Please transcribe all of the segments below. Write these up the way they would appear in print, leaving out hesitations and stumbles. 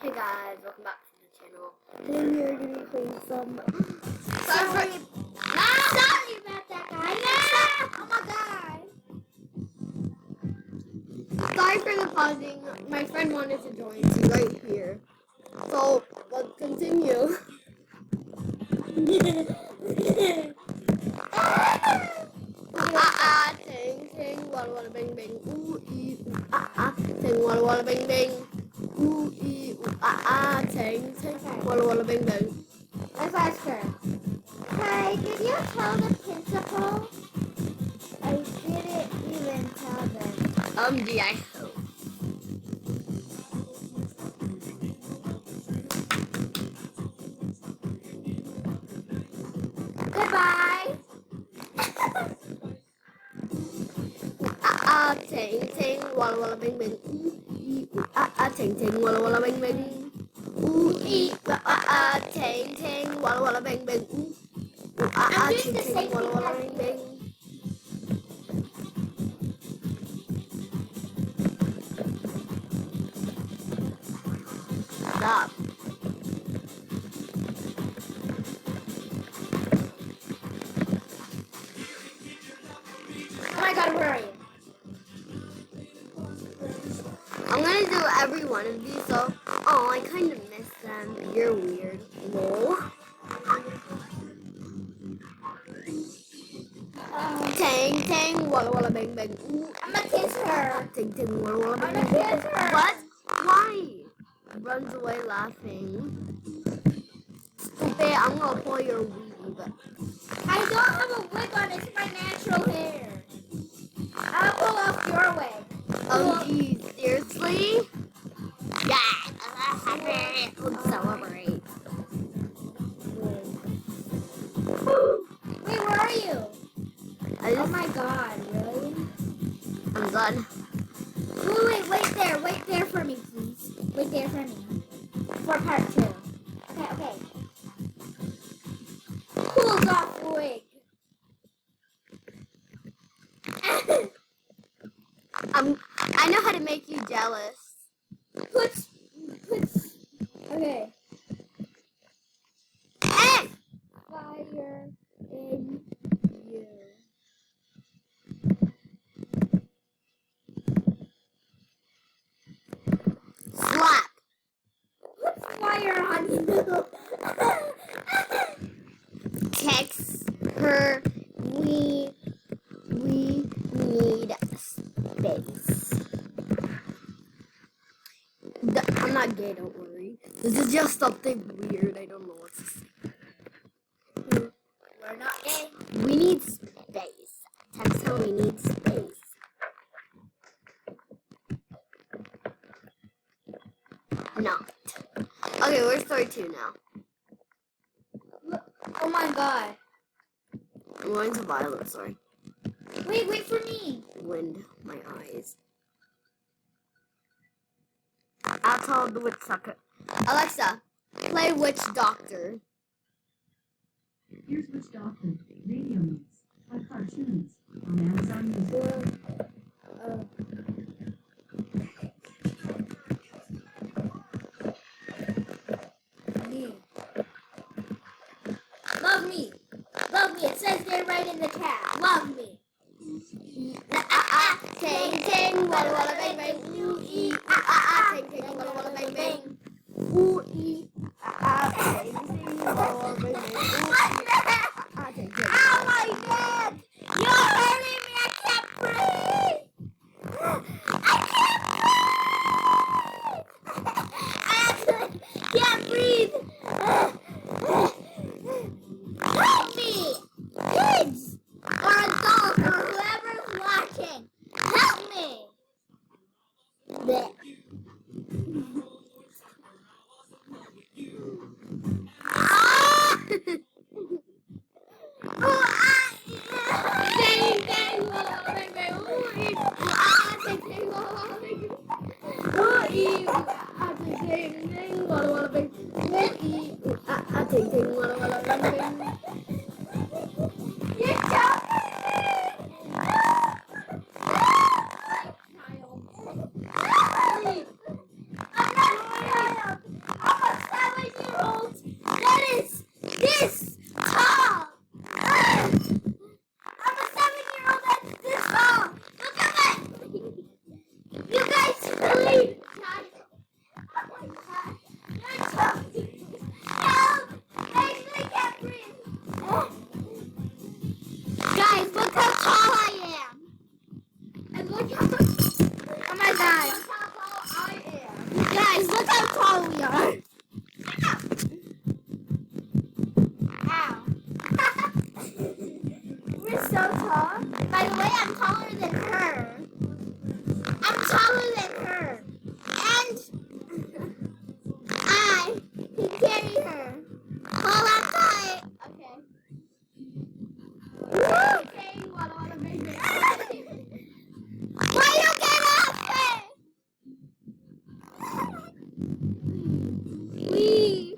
Hey guys, welcome back to the channel. Today we are going to be playing some... Sorry about that, guy. Oh my god. for the pausing. My friend wanted to join, so right here. So, let's continue. Ting, ting, walla walla bing bing, ooh ee, ooh ting, walla walla bing bing, ooh ee, ooh ting, ting, walla walla bing bing. Let's ask her. Hi, did you tell the principal? I didn't even tell them. Gee, I hope. Goodbye. Ting, ting, walla walla bing bing, ooh ee, ooh ting, ting, walla walla bing bing, ooh ee, ting, ting, walla walla bing bing, ooh I'm ting, doing the ting, same walla thing walla as bing you. bing. Stop. Oh my god, where are you? I'm gonna do every one of these, so I kind of miss them. You're weird. Lol. Tang tang walla walla bang bang. Ooh, I'm gonna kiss her. ting ting walla walla bang I'm bang. gonna kiss her. What? Why? Runs away laughing. Stupid, I'm gonna pull your weave. I don't have a wig on. It's my natural hair. I'll pull off your wig. Geez, seriously? Yeah. Let's celebrate. Wait, where are you? Oh my god, really? I'm done. Wait there for me, please. Wait there for me. For part 2. Okay. Pulls off wig. I know how to make you jealous. Puts, okay. Hey! Fire in you. Slap. Puts fire on you. Text her. We need space. I'm not gay, don't worry. This is just something weird. I don't know what to say. We're not gay. We need space. Text her we need space. Not. Okay, where's story 2 now? Oh my god. I'm going to Violet, sorry. Wait for me. Wind my eyes. I'll tell the witch doctor. Alexa, play Witch Doctor. Here's Witch Doctor, Radio Moves, on cartoons, on Amazon Music. Me. Love me. Love me. It says there right in the chat. Love me. Ting ting, walla walla bang bang, ooh ee, ting ting, walla walla bang bang, ooh ee, ting ting, walla walla bang bang, ting ting. Oh my god! You're hurting me! I can't breathe! I can't breathe! Help me! Kids! Or adults or whoever's watching! Help me! Blech. Ting ting, walla walla bang bang, ooh ee, ting ting, walla walla bang bang, ooh ee, ting ting, walla walla bang, ooh ee, ting ting, walla walla bang bang. You killed me! I'm not a child. my god. You're choking. Help! I actually can't breathe. Guys, look how tall I am. And look how Oh my god. look how tall I am. Guys, look how tall we are. Ow. We're so tall. By the way, I'm taller than her. I'm taller than her. And I can carry her. Hold on tight. Okay. Saying what all the babies. Why you get off it? Wee.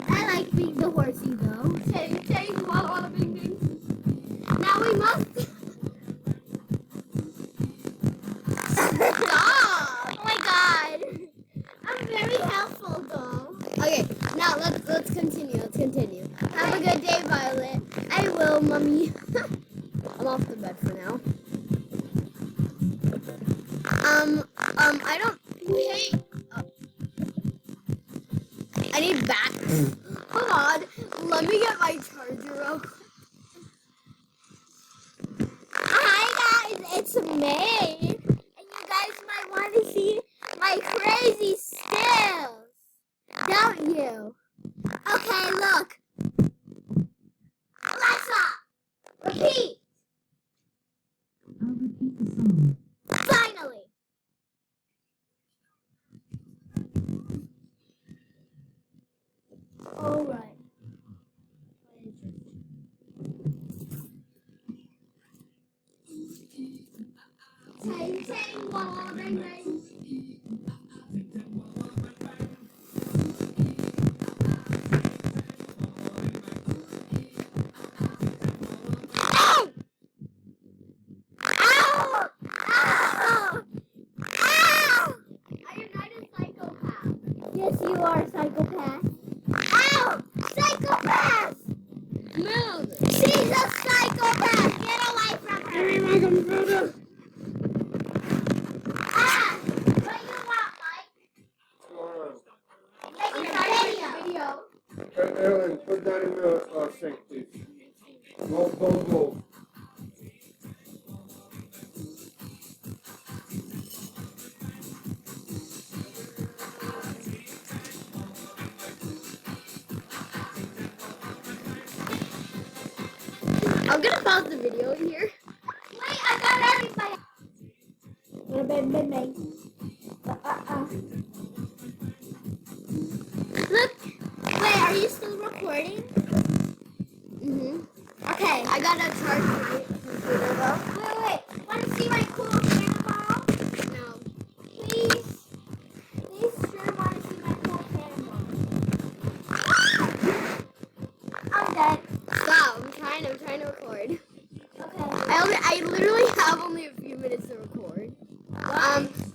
I like being the horsey though. Saying what all the babies. Now we must. Stop! Oh my god. I'm very helpful though. Okay, now let's continue. Let's continue. Have a good day, Violet. I will, Mommy. I'm off the bed for now. I don't. Hey. I need back. Hold on. Let me get my charger real quick. Hi guys, it's me. And you guys might want to see my crazy skills. Don't you? Okay, look. Alexa, repeat. I'll repeat the song. Finally. All right. Saying what all the babies. Ow! Ow! Ow! Ow! I am not a psychopath. Yes, you are a psychopath. Ow! Psychopath! Move. She's a psychopath! Get away from her! Give me my computer. Ah! What you want, Mike? Making a video. Ellen, put that in the sink, please. Go. I'm gonna pause the video here. Wait, I got everybody. Look. Wait, are you still recording? Okay. I gotta charge my computer though. Wait. Want to see my cool cannonball? No. Please. Please sure want to see my cool cannonball. I'm dead. Stop. I'm trying to record. Okay. I literally have only a few minutes to record.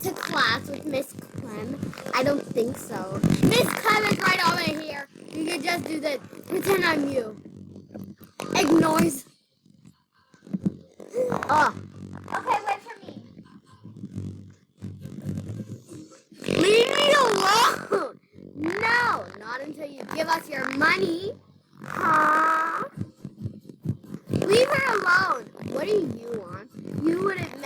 To class with Miss Clem. I don't think so. Miss Clem is right over here. You can just do the pretend I'm you. Ignores. Oh. Okay, wait for me. Leave me alone. No, not until you give us your money. Aww. Leave her alone. What do you want? You wouldn't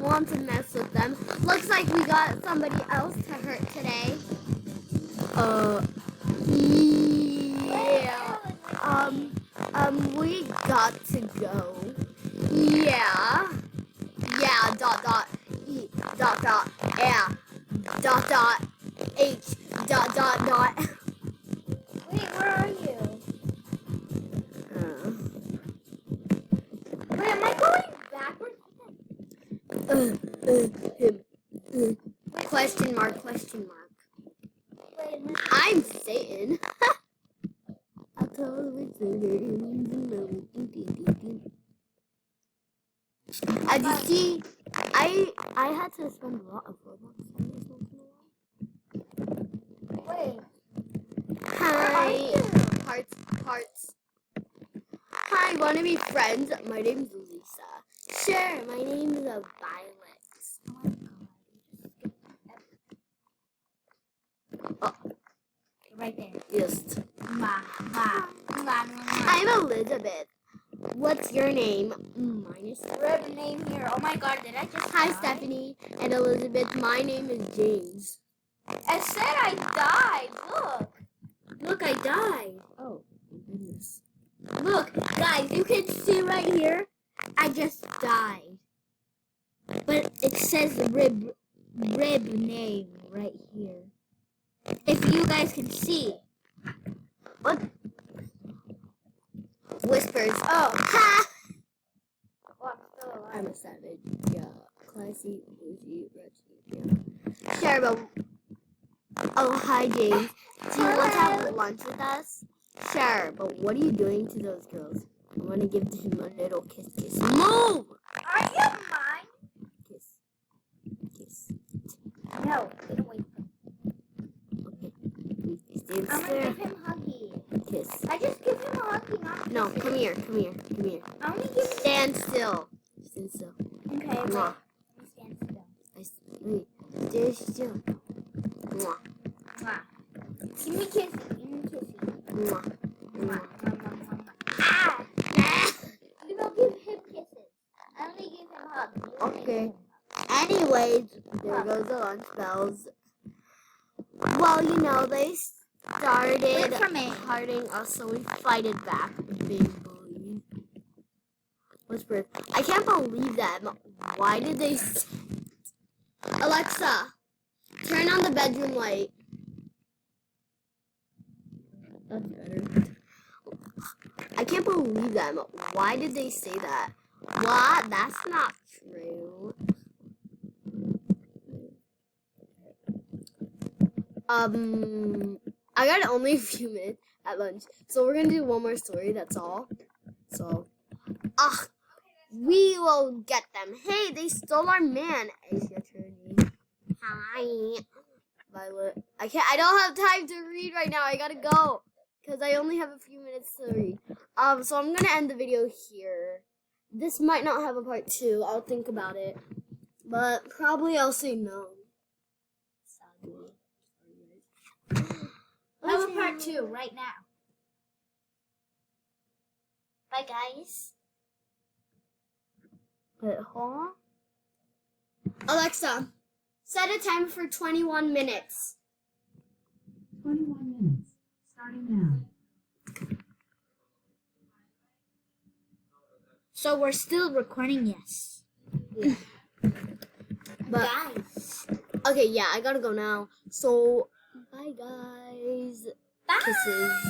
want to mess with them. Looks like we got somebody else to hurt today. Yeah. We got to go. Yeah. Yeah, E, yeah, H, Wait, where are you? Wait, am I going backwards? Question mark. Wait, I'm Satan. As you see, I had to spend a lot of Robux on this once in a while. wait. Hi. Hearts. Hi, wanna be friends? My name's Lisa. Sure, my name is Violet. Right there. Yes. I'm I'm Elizabeth. What's your name? Mine is Rib name here. Oh my god, did I just Hi, die? Stephanie and Elizabeth. My name is James. I said I died. Look. Look, I died. Oh, my goodness. Look, guys, you can see right here. I just died. But it says rib name right here. If you guys can see. What? Whispers. Oh, ha! Oh, I'm still alive. I'm a savage. Yeah. Classy, bougie, wretched. Yeah. Sure, but. Oh, hi, James. Do you want to have lunch with us? Sure, but what are you doing to those girls? I want to give him a little kiss. Move! Are you mine? Kiss. Kiss. No, get away from Okay. Stand I'm gonna still. give him huggy. Kiss. I just give him a huggy, not No, kisses. come here. Come here. Come here. I'm gonna give him. Stand still. Stand still. Okay, wait. Mwah. Let me stand still. Wait. Stand still. Mwah. Mwah. Give me kissy. Give me kissy. Mwah. Mwah. Mwah. Ah! You don't give him kisses. I only give him hugs. You only give Okay. him Anyways, there goes the lunch bells. Well, you know, they started Wait for me. hurting us, so we fighted back. Big bully. Whisper. I can't believe that. Why did they... Alexa, turn on the bedroom light. That's better. I can't believe them. Why did they say that? What? That's not true. I got only a few minutes at lunch, so we're gonna do one more story. That's all. So, we will get them. Hey, they stole our man. It's your turn. Hi, Violet. I don't have time to read right now. I gotta go because I only have a few minutes to read. So I'm gonna end the video here. This might not have a part 2. I'll think about it, but probably I'll say no. Sadly. Have a part 2 right now. Bye, guys. Wait, hold on. Alexa, set a timer for 21 minutes. 21 minutes. Starting now. So we're still recording, yes. Yeah. But Guys. okay, yeah, I gotta go now. So bye, guys. Bye. Kisses.